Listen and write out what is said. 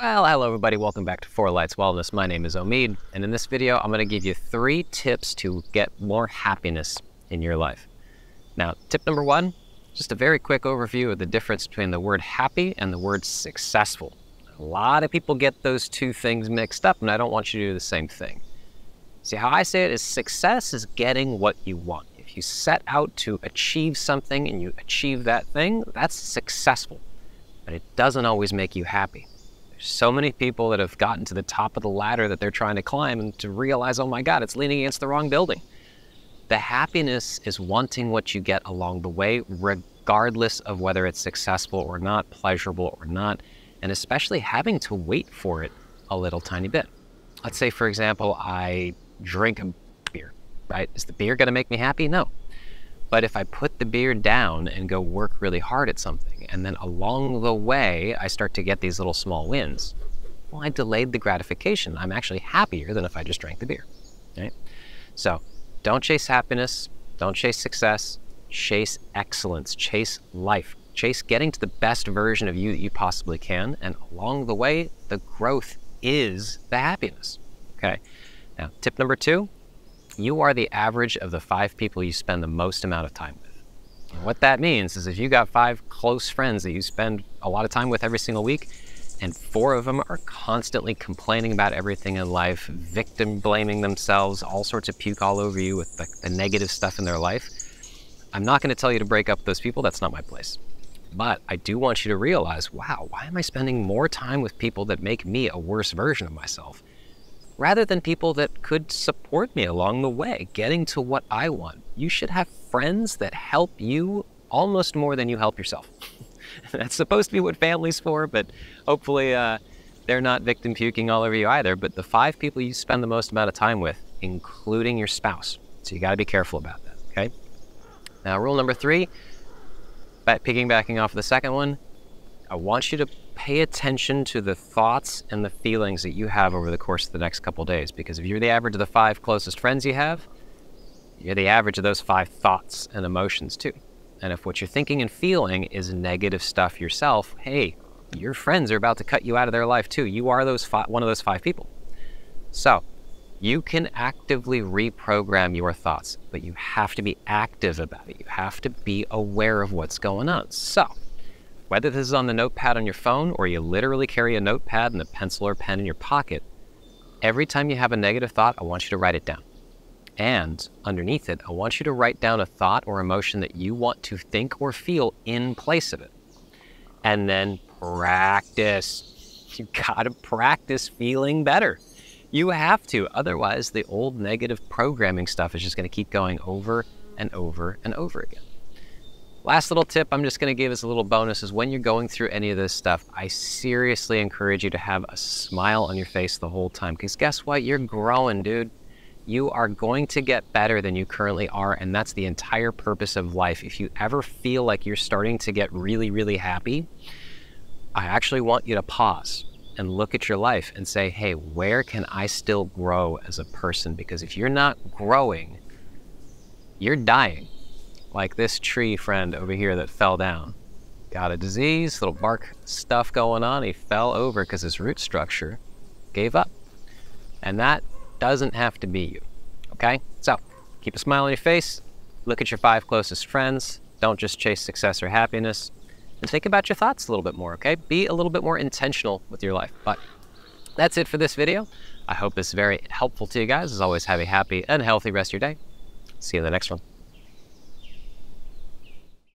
Well, hello everybody, welcome back to Four Lights Wellness. My name is Omid, and in this video, I'm gonna give you 3 tips to get more happiness in your life. Now, tip number 1, just a very quick overview of the difference between the word happy and the word successful. A lot of people get those two things mixed up, and I don't want you to do the same thing. See, how I say it is success is getting what you want. If you set out to achieve something and you achieve that thing, that's successful, but it doesn't always make you happy. So many people that have gotten to the top of the ladder that they're trying to climb and to realize, oh my God, it's leaning against the wrong building. The happiness is wanting what you get along the way, regardless of whether it's successful or not, pleasurable or not, and especially having to wait for it a little tiny bit. Let's say, for example, I drink a beer, right? Is the beer gonna make me happy? No. But if I put the beer down and go work really hard at something, and then along the way, I start to get these little small wins, well, I delayed the gratification. I'm actually happier than if I just drank the beer, right? So don't chase happiness, don't chase success, chase excellence, chase life, chase getting to the best version of you that you possibly can. And along the way, the growth is the happiness, okay? Now, tip number 2, you are the average of the 5 people you spend the most amount of time with. And what that means is if you got 5 close friends that you spend a lot of time with every single week, and 4 of them are constantly complaining about everything in life, victim blaming themselves, all sorts of puke all over you with the negative stuff in their life, I'm not going to tell you to break up with those people. That's not my place. But I do want you to realize, wow, why am I spending more time with people that make me a worse version of myself, rather than people that could support me along the way, getting to what I want? You should have friends that help you almost more than you help yourself. That's supposed to be what family's for, but hopefully they're not victim puking all over you either. But the 5 people you spend the most amount of time with, including your spouse. So you gotta be careful about that, okay? Now, rule number 3, piggybacking off of the second one, I want you to pay attention to the thoughts and the feelings that you have over the course of the next couple days, because if you're the average of the 5 closest friends you have, you're the average of those 5 thoughts and emotions too. And if what you're thinking and feeling is negative stuff yourself, hey, your friends are about to cut you out of their life too. You are one of those 5 people. So you can actively reprogram your thoughts, but you have to be active about it. You have to be aware of what's going on. So whether this is on the notepad on your phone or you literally carry a notepad and a pencil or pen in your pocket, every time you have a negative thought, I want you to write it down. And underneath it, I want you to write down a thought or emotion that you want to think or feel in place of it. And then practice. You gotta practice feeling better. You have to, otherwise the old negative programming stuff is just gonna keep going over and over and over again. Last little tip I'm just going to give as a little bonus is when you're going through any of this stuff, I seriously encourage you to have a smile on your face the whole time. Because guess what? You're growing, dude. You are going to get better than you currently are, and that's the entire purpose of life. If you ever feel like you're starting to get really, really happy, I actually want you to pause and look at your life and say, hey, where can I still grow as a person? Because if you're not growing, you're dying. Like this tree friend over here that fell down. Got a disease, little bark stuff going on. He fell over because his root structure gave up. And that doesn't have to be you, okay? So keep a smile on your face, look at your 5 closest friends, don't just chase success or happiness, and think about your thoughts a little bit more, okay? Be a little bit more intentional with your life. But that's it for this video. I hope this is very helpful to you guys. As always, have a happy and healthy rest of your day. See you in the next one.